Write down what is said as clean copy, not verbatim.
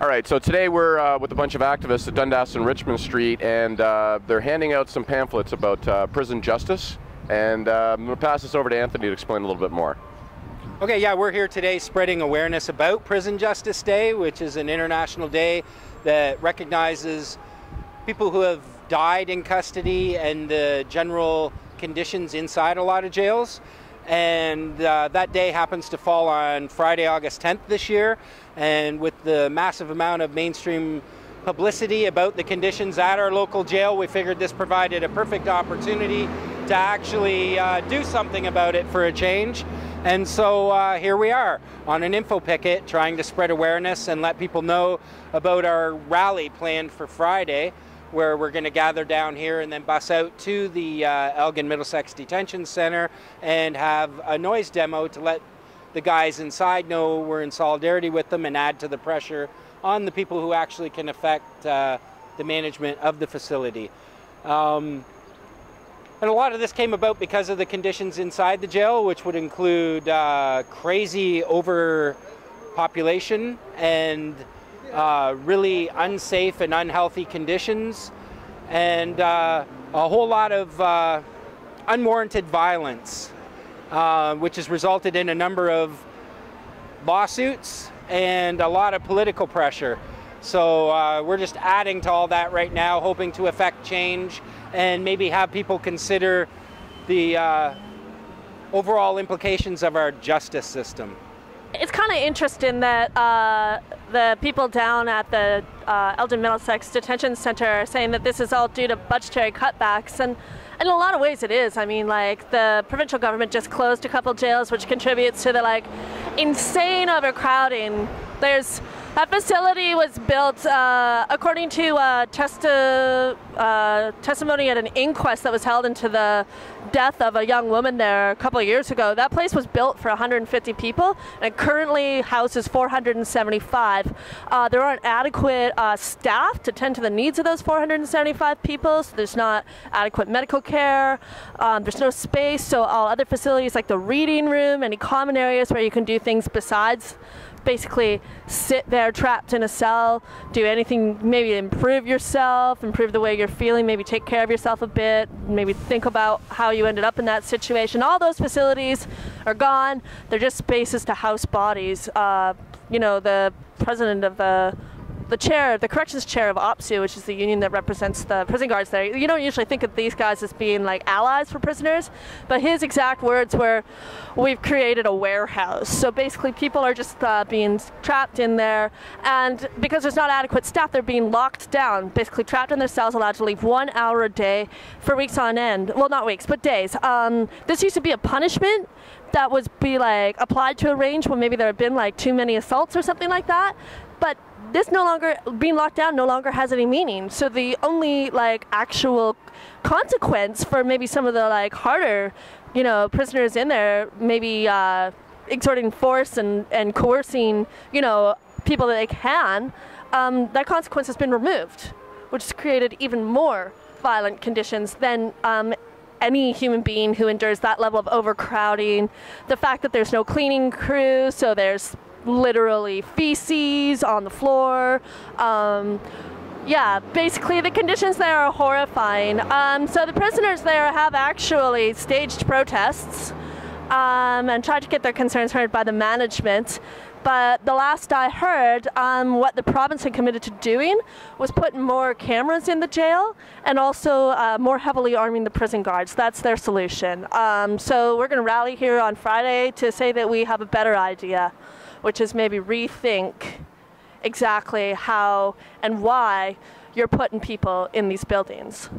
All right, so today we're with a bunch of activists at Dundas and Richmond Street, and they're handing out some pamphlets about prison justice. And I'm going to pass this over to Anthony to explain a little bit more. Okay, yeah, we're here today spreading awareness about Prison Justice Day, which is an international day that recognizes people who have died in custody and the general conditions inside a lot of jails. And that day happens to fall on Friday, August 10th this year. And with the massive amount of mainstream publicity about the conditions at our local jail, we figured this provided a perfect opportunity to actually do something about it for a change. And so here we are on an info picket trying to spread awareness and let people know about our rally planned for Friday, where we're going to gather down here and then bus out to the Elgin Middlesex Detention Center and have a noise demo to let the guys inside know we're in solidarity with them and add to the pressure on the people who actually can affect the management of the facility. And a lot of this came about because of the conditions inside the jail, which would include crazy overpopulation and really unsafe and unhealthy conditions, and a whole lot of unwarranted violence, which has resulted in a number of lawsuits and a lot of political pressure. So we're just adding to all that right now, hoping to affect change and maybe have people consider the overall implications of our justice system. It's kind of interesting that the people down at the Elgin Middlesex Detention Center are saying that this is all due to budgetary cutbacks, and in a lot of ways it is. I mean, like, the provincial government just closed a couple jails, which contributes to the insane overcrowding. That facility was built according to testimony at an inquest that was held into the death of a young woman there a couple of years ago. That place was built for 150 people and it currently houses 475. There aren't adequate staff to tend to the needs of those 475 people, so there's not adequate medical care, there's no space, so all other facilities like the reading room, any common areas where you can do things besides basically sit there trapped in a cell, do anything, maybe improve yourself, improve the way you're feeling, maybe take care of yourself a bit, maybe think about how you ended up in that situation. All those facilities are gone. They're just spaces to house bodies. You know, the president of the corrections chair of OPSU, which is the union that represents the prison guards there, you don't usually think of these guys as being like allies for prisoners, but his exact words were, "We've created a warehouse." So basically people are just being trapped in there, and because there's not adequate staff, they're being locked down, basically trapped in their cells, allowed to leave 1 hour a day for weeks on end. Well, not weeks, but days. This used to be a punishment that was applied to a range when maybe there had been too many assaults or something like that, but this no longer, being locked down no longer has any meaning. So the only actual consequence for maybe some of the harder, prisoners in there, maybe exerting force and coercing, people that they can, that consequence has been removed, which has created even more violent conditions than any human being who endures that level of overcrowding. The fact that there's no cleaning crew, so there's literally feces on the floor. Yeah, basically the conditions there are horrifying. So the prisoners there have actually staged protests and tried to get their concerns heard by the management. But the last I heard, what the province had committed to doing was putting more cameras in the jail and also more heavily arming the prison guards. That's their solution. So we're going to rally here on Friday to say that we have a better idea, which is maybe rethink exactly how and why you're putting people in these buildings.